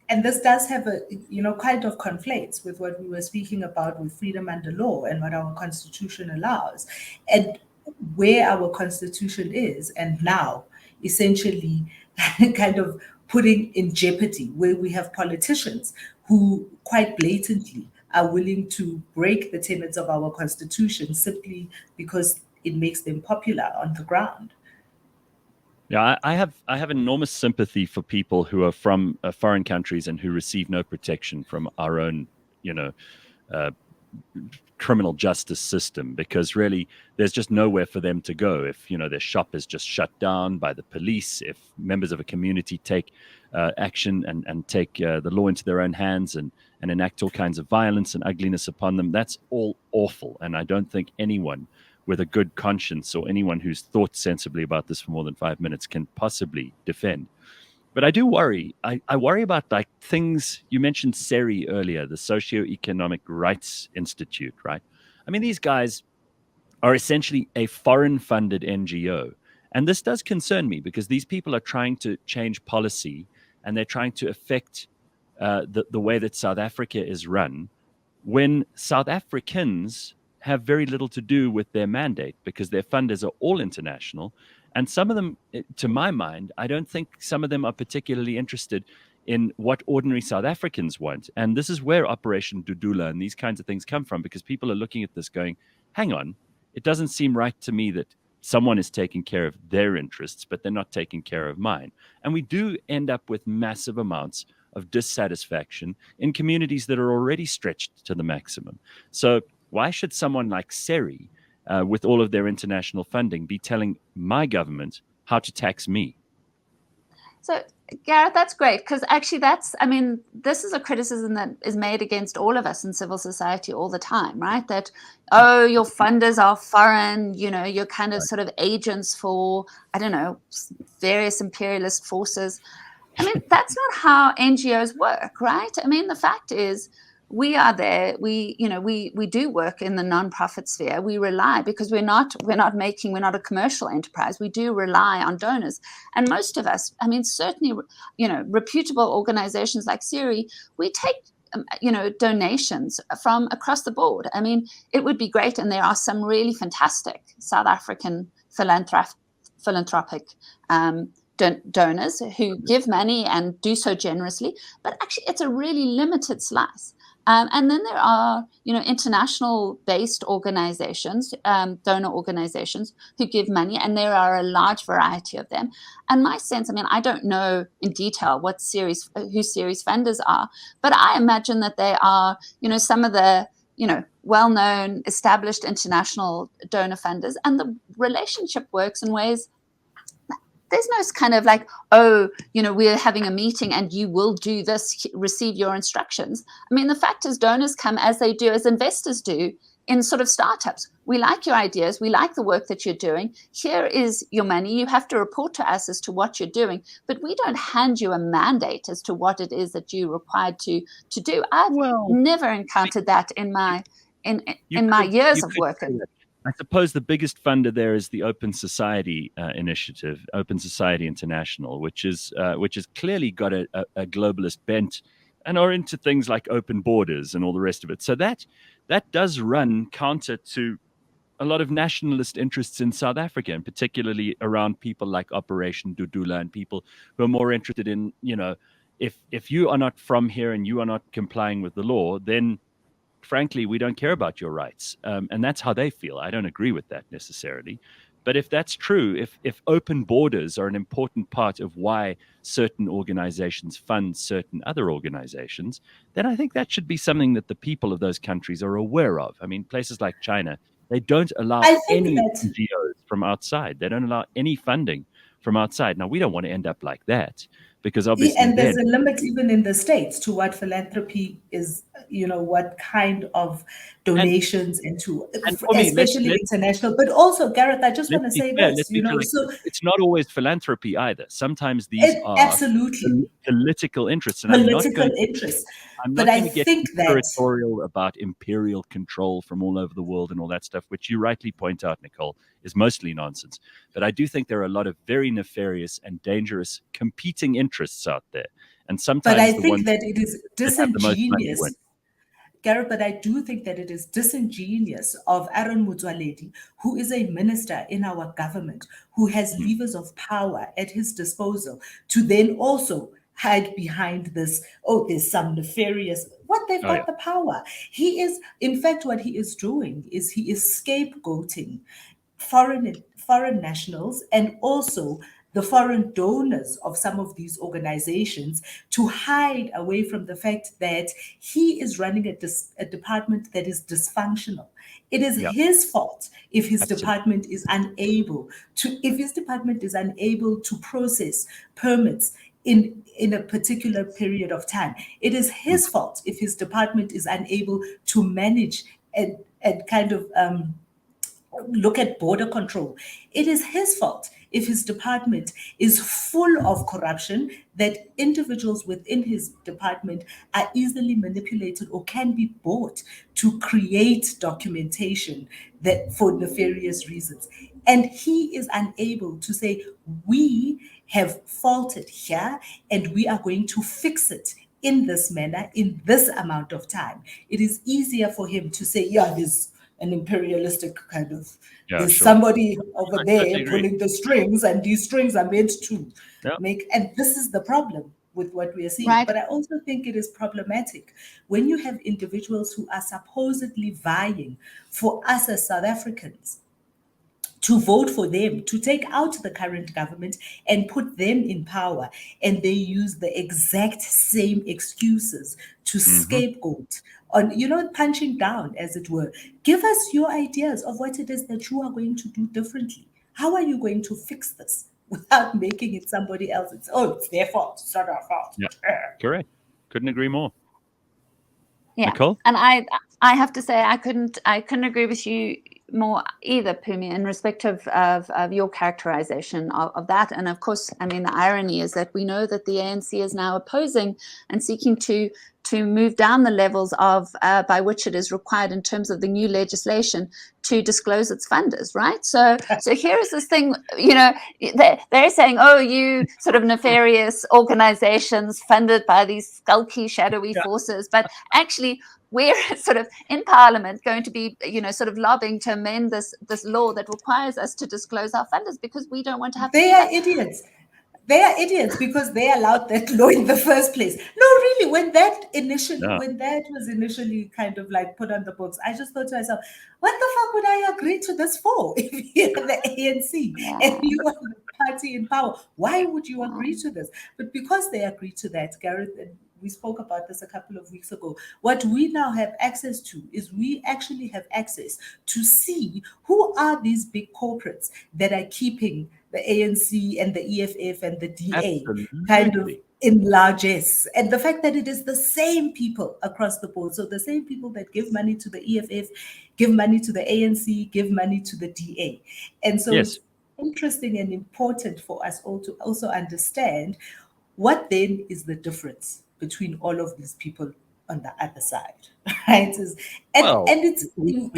And this does have kind of conflates with what we were speaking about with freedom under law and what our constitution allows, and where our constitution is, and now essentially kind of putting in jeopardy, where we have politicians who quite blatantly are willing to break the tenets of our constitution simply because it makes them popular on the ground. Yeah, I have enormous sympathy for people who are from foreign countries and who receive no protection from our own, criminal justice system, because really there's just nowhere for them to go if their shop is just shut down by the police, if members of a community take action and take the law into their own hands and enact all kinds of violence and ugliness upon them. That's all awful, and I don't think anyone with a good conscience or anyone who's thought sensibly about this for more than 5 minutes can possibly defend. But I do worry. I worry about like things you mentioned, SERI earlier, the Socioeconomic Rights Institute, right? I mean, these guys are essentially a foreign-funded NGO. And this does concern me because these people are trying to change policy and they're trying to affect the way that South Africa is run, when South Africans have very little to do with their mandate because their funders are all international. And some of them, to my mind, I don't think some of them are particularly interested in what ordinary South Africans want. And this is where Operation Dudula and these kinds of things come from, because people are looking at this going, hang on, it doesn't seem right to me that someone is taking care of their interests, but they're not taking care of mine. And we do end up with massive amounts of dissatisfaction in communities that are already stretched to the maximum. So why should someone like SERI, with all of their international funding, be telling my government how to tax me? So, Gareth, that's great, because actually this is a criticism that is made against all of us in civil society all the time, right? That, oh, your funders are foreign, you're kind of sort of agents for, I don't know, various imperialist forces. I mean, that's not how NGOs work, right? I mean, the fact is, we are there. We do work in the nonprofit sphere. We rely, because we're not a commercial enterprise. We do rely on donors, and most of us, I mean, certainly, reputable organizations like SERI, we take donations from across the board. I mean, it would be great, and there are some really fantastic South African philanthropic donors who give money and do so generously, but actually it's a really limited slice. And then there are, international-based organizations, donor organizations who give money, and there are a large variety of them. And my sense, I mean, I don't know in detail who SERI's funders are, but I imagine that they are, some of the, well-known, established international donor funders, and the relationship works in ways. There's no kind of like, oh, we're having a meeting and you will do this, receive your instructions. I mean, the fact is donors come as they do, as investors do in sort of startups. We like your ideas. We like the work that you're doing. Here is your money. You have to report to us as to what you're doing, but we don't hand you a mandate as to what it is that you're required to do. I've never encountered that in my years of working. I suppose the biggest funder there is the Open Society initiative, Open Society International, which is clearly got a globalist bent and are into things like open borders and all the rest of it. So that does run counter to a lot of nationalist interests in South Africa, and particularly around people like Operation Dudula and people who are more interested in, if you are not from here and you are not complying with the law, then frankly, we don't care about your rights. And that's how they feel. I don't agree with that necessarily. But if that's true, if open borders are an important part of why certain organizations fund certain other organizations, then I think that should be something that the people of those countries are aware of. I mean, places like China, they don't allow I think any that NGOs from outside. They don't allow any funding from outside. Now, we don't want to end up like that because obviously and there's then a limit even in the States to what philanthropy is, what kind of and donations into, and for me, especially international. But also, Gareth, I just want let's to be say fair. this, Let's be fair. Like, so it's not always philanthropy either. Sometimes these are absolutely political interests, and political interest. I'm But not I going to get think that conspiratorial about imperial control from all over the world and all that stuff, which you rightly point out, Nicole, is mostly nonsense. But I do think there are a lot of very nefarious and dangerous competing interests out there, and but I sometimes the think ones that it is that have the most money win. disingenuous, Gareth, but I do think that it is disingenuous of Aaron Motsoaledi, who is a minister in our government, who has levers of power at his disposal, to then also hide behind this, oh, there's some nefarious, what they've got the power. He is, in fact, what he is doing is he is scapegoating foreign nationals and also the foreign donors of some of these organizations to hide away from the fact that he is running a department that is dysfunctional. It is his fault if his department is unable to process permits in a particular period of time. It is his fault if his department is unable to manage and kind of look at border control. It is his fault if his department is full of corruption, that individuals within his department are easily manipulated or can be bought to create documentation that for nefarious reasons. And he is unable to say, we have faulted here and we are going to fix it in this manner, in this amount of time. It is easier for him to say, yeah, there's an imperialistic kind of, there's somebody over there pulling the strings, and these strings are meant to make, and this is the problem with what we are seeing. Right. But I also think it is problematic when you have individuals who are supposedly vying for us as South Africans to vote for them, to take out the current government and put them in power. And they use the exact same excuses to scapegoat on, punching down, as it were. Give us your ideas of what it is that you are going to do differently. How are you going to fix this without making it somebody else? It's their fault. It's not our fault. Yeah, correct. Couldn't agree more. Yeah, Nicole? and I have to say I couldn't agree with you more either, Pumi, in respect of your characterization of that. And of course, I mean, the irony is that we know that the ANC is now opposing and seeking to move down the levels of by which it is required in terms of the new legislation to disclose its funders, right? So here is this thing, they're saying, oh, you sort of nefarious organizations funded by these skulky, shadowy forces, but actually we're sort of in Parliament going to be, sort of lobbying to amend this law that requires us to disclose our funders because we don't want to have to do that. Idiots. They are idiots because they allowed that law in the first place. No, really, when that was initially kind of like put on the books, I just thought to myself, what the fuck would I agree to this for if you're the ANC and you are the party in power? Why would you agree to this? But because they agreed to that, Gareth, and we spoke about this a couple of weeks ago, what we now have access to is we actually have access to see who are these big corporates that are keeping the ANC and the EFF and the DA kind of in largesse. And the fact that it is the same people across the board. So the same people that give money to the EFF, give money to the ANC, give money to the DA. And so it's interesting and important for us all to also understand what then is the difference between all of these people on the other side, right? People think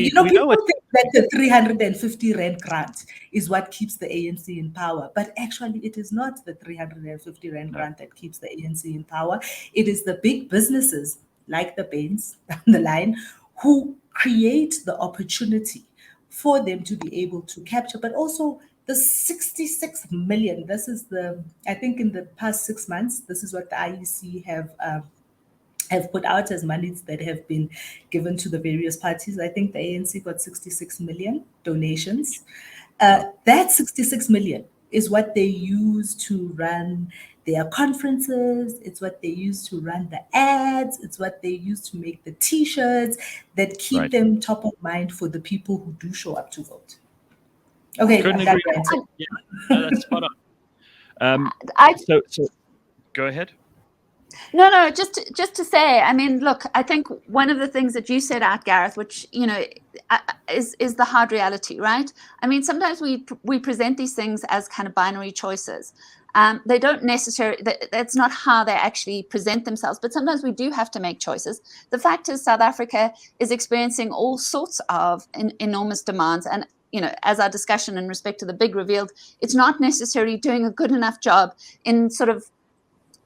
that the 350 Rand grant is what keeps the ANC in power, but actually it is not the 350 Rand grant that keeps the ANC in power. It is the big businesses like the Bains down the line who create the opportunity for them to be able to capture, but also the 66 million. This is I think in the past 6 months, this is what the IEC have have put out as monies that have been given to the various parties. I think the ANC got 66 million donations. That 66 million is what they use to run their conferences. It's what they use to run the ads. It's what they use to make the T-shirts that keep them top of mind for the people who do show up to vote. Okay, couldn't agree. Yeah, no, that's spot on. So go ahead. No, just to say, I mean, look, I think one of the things that you said out, Gareth, which, you know, is the hard reality, right? I mean, sometimes we present these things as kind of binary choices. They don't necessarily, that's not how they actually present themselves, but sometimes we do have to make choices. The fact is South Africa is experiencing all sorts of enormous demands, and you know, as our discussion in respect to the big revealed, it's not necessarily doing a good enough job in sort of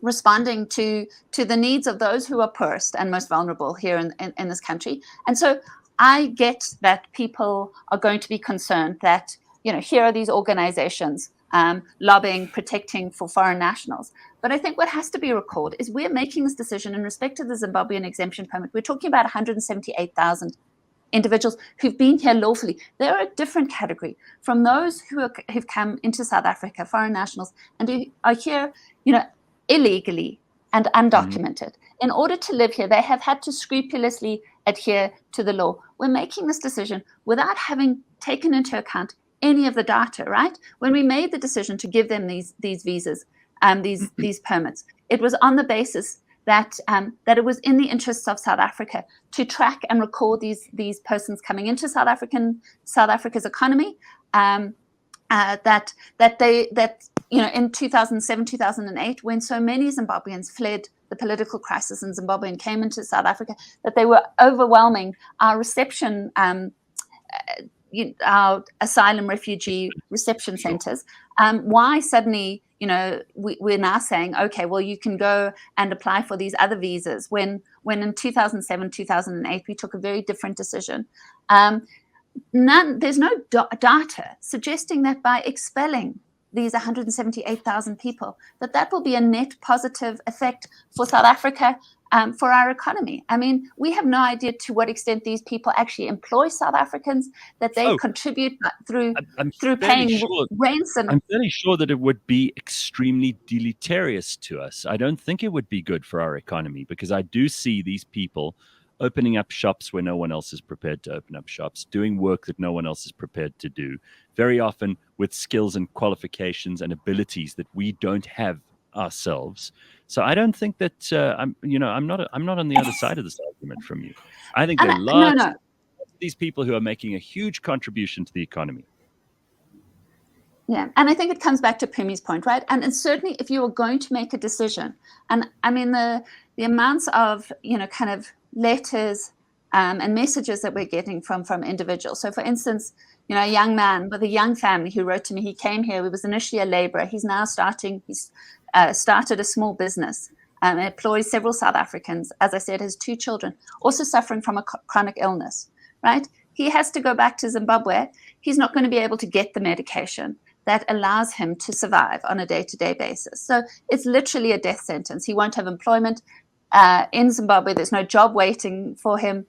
responding to the needs of those who are poorest and most vulnerable here in this country. And so I get that people are going to be concerned that, you know, here are these organizations lobbying, protecting for foreign nationals. But I think what has to be recalled is we're making this decision in respect to the Zimbabwean exemption permit. We're talking about 178,000 individuals who've been here lawfully. They're a different category from those who've come into South Africa, foreign nationals, and who are here, you know, illegally and undocumented. In order to live here, they have had to scrupulously adhere to the law. We're making this decision without having taken into account any of the data, right? When we made the decision to give them these visas, these permits, it was on the basis that it was in the interests of South Africa to track and record these persons coming into South Africa's economy. That you know, in 2007, 2008, when so many Zimbabweans fled the political crisis in Zimbabwe and came into South Africa, that they were overwhelming our reception, our asylum refugee reception centers. Why suddenly, you know, we're now saying, okay, well, you can go and apply for these other visas when in 2007, 2008, we took a very different decision. There's no data suggesting that by expelling these 178,000 people, that will be a net positive effect for South Africa, for our economy. I mean, we have no idea to what extent these people actually employ South Africans, that they contribute through paying rents. And I'm fairly sure that it would be extremely deleterious to us. I don't think it would be good for our economy, because I do see these people opening up shops where no one else is prepared to open up shops, doing work that no one else is prepared to do, very often with skills and qualifications and abilities that we don't have ourselves. So I don't think that I'm not on the other side of this argument from you. I think there are lots of these people who are making a huge contribution to the economy. Yeah, and I think it comes back to Pumi's point, right? And certainly if you are going to make a decision, and I mean the amounts of, you know, kind of letters and messages that we're getting from individuals. So for instance, you know, a young man with a young family who wrote to me, he came here, he was initially a laborer. He's now started a small business, employs several South Africans, as I said, has 2 children, also suffering from a chronic illness, right? He has to go back to Zimbabwe. He's not going to be able to get the medication that allows him to survive on a day-to-day basis. So it's literally a death sentence. He won't have employment in Zimbabwe. There's no job waiting for him.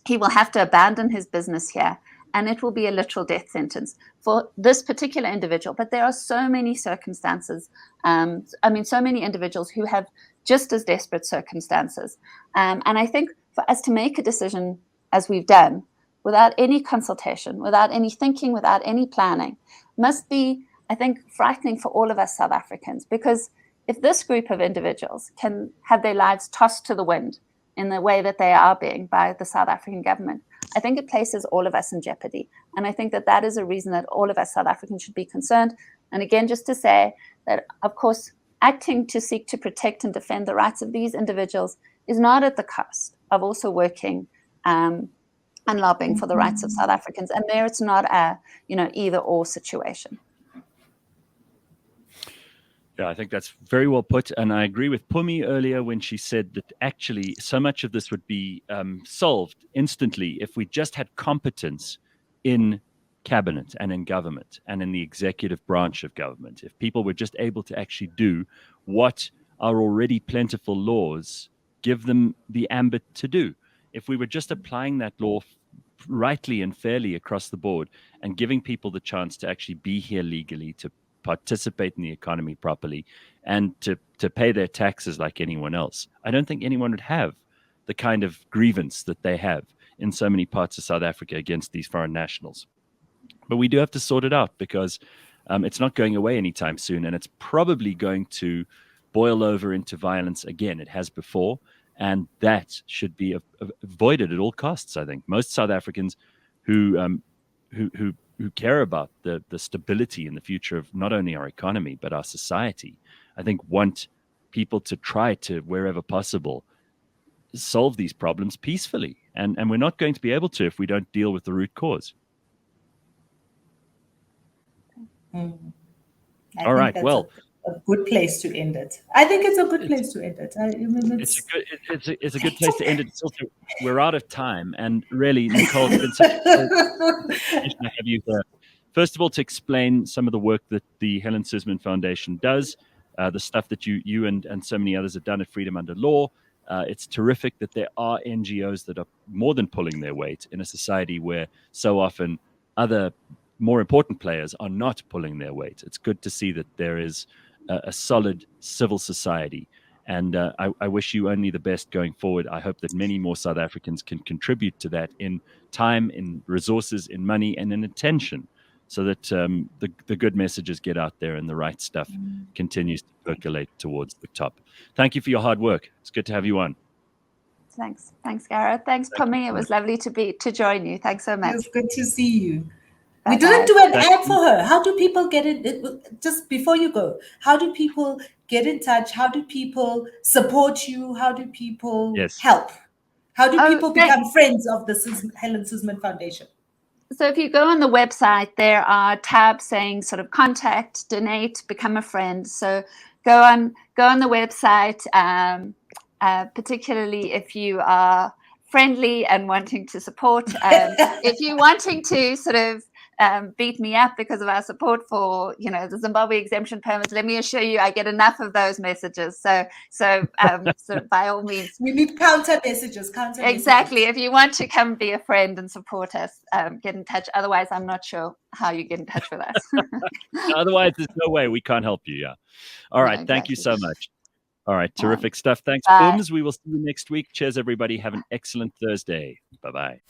He will have to abandon his business here, and it will be a literal death sentence for this particular individual. But there are so many circumstances. So many individuals who have just as desperate circumstances. And I think for us to make a decision, as we've done, without any consultation, without any thinking, without any planning, must be, I think, frightening for all of us South Africans. Because if this group of individuals can have their lives tossed to the wind in the way that they are being by the South African government, I think it places all of us in jeopardy. And I think that is a reason that all of us South Africans should be concerned. And again, just to say that, of course, acting to seek to protect and defend the rights of these individuals is not at the cost of also working and lobbying for the rights of South Africans. And there it's not a, you know, either or situation. Yeah, I think that's very well put. And I agree with Pumi earlier when she said that actually so much of this would be solved instantly if we just had competence in cabinet and in government and in the executive branch of government. If people were just able to actually do what our already plentiful laws give them the ambit to do. If we were just applying that law rightly and fairly across the board and giving people the chance to actually be here legally, to participate in the economy properly, and to pay their taxes like anyone else, I don't think anyone would have the kind of grievance that they have in so many parts of South Africa against these foreign nationals. But we do have to sort it out, because it's not going away anytime soon, and it's probably going to boil over into violence again. It has before, and that should be avoided at all costs. I think most South Africans who care about the stability and the future of not only our economy but our society, I think want people to try to, wherever possible, solve these problems peacefully. And we're not going to be able to if we don't deal with the root cause. All right. Well, a good place to end it. I think it's a good place to end it. It's a good place to end it. It's also, we're out of time, and really, Nicole, it's been such a pleasure to have you here. First of all, to explain some of the work that the Helen Suzman Foundation does, the stuff that you and so many others have done at Freedom Under Law. It's terrific that there are NGOs that are more than pulling their weight in a society where so often other more important players are not pulling their weight. It's good to see that there is a solid civil society. And I wish you only the best going forward. I hope that many more South Africans can contribute to that in time, in resources, in money, and in attention, so that the good messages get out there and the right stuff continues to percolate towards the top. Thank you for your hard work. It's good to have you on. Thanks, Gareth. Thanks, Pumi. It was lovely to join you. Thanks so much. It was good to see you. Bye-bye. We didn't do an ad for her. How do people get it? Just before you go, how do people get in touch? How do people support you? How do people help? How do people become friends of the Helen Suzman Foundation? So if you go on the website, there are tabs saying sort of contact, donate, become a friend. So go on the website, particularly if you are friendly and wanting to support. If you're wanting to sort of beat me up because of our support for, the Zimbabwe exemption permits, let me assure you, I get enough of those messages. So by all means, we need counter messages. Exactly. If you want to come be a friend and support us, get in touch. Otherwise, I'm not sure how you get in touch with us. Otherwise, there's no way we can't help you. Yeah. All right. Exactly. Thank you so much. All right. Terrific stuff. Thanks, Bye. Booms. We will see you next week. Cheers, everybody. Have an excellent Thursday. Bye-bye.